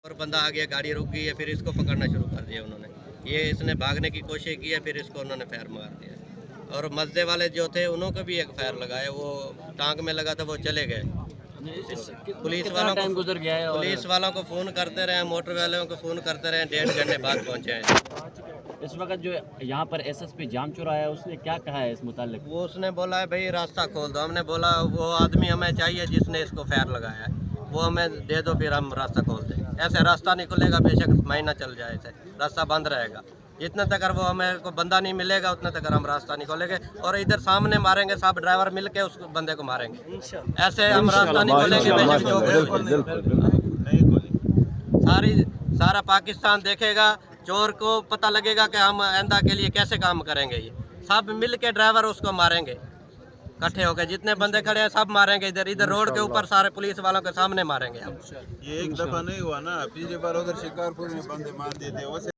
और बंदा आ गया, गाड़ी रुक गई है, फिर इसको पकड़ना शुरू कर दिया उन्होंने। ये इसने भागने की कोशिश की है, फिर इसको उन्होंने फायर मार दिया। और मस्जिद वाले जो थे उन्होंने भी एक फायर लगाया, वो टांग में लगा था, वो चले गए। पुलिस वालों को फ़ोन करते रहे, मोटर वालों को फ़ोन करते रहे, 1.5 घंटे बाद पहुँचे हैं। इस वक्त जो यहाँ पर एसएसपी जाम चौराहा है, उसने क्या कहा है इस मुतालिक? वो उसने बोला है भाई रास्ता खोल दो। हमने बोला वो आदमी हमें चाहिए जिसने इसको फायर लगाया है, वो हमें दे दो, फिर हम रास्ता खोल दें। ऐसे रास्ता नहीं खुलेगा, बेशक महीना चल जाए, ऐसे रास्ता बंद रहेगा। जितने तक वो हमें को बंदा नहीं मिलेगा उतने तक हम रास्ता नहीं खोलेंगे। और इधर सामने मारेंगे, सब ड्राइवर मिल के उस बंदे को मारेंगे। ऐसे हम रास्ता नहीं खोलेंगे, बेशक जो सारा पाकिस्तान देखेगा, चोर को पता लगेगा कि हम आइंदा के लिए कैसे काम करेंगे। ये सब मिल के ड्राइवर उसको मारेंगे, इकट्ठे होकर जितने बंदे खड़े हैं सब मारेंगे। इधर रोड के ऊपर सारे पुलिस वालों के सामने मारेंगे हम। ये एक दफा नहीं हुआ ना, पिछली बार उधर शिकारपुर में बंदे मार दिए थे।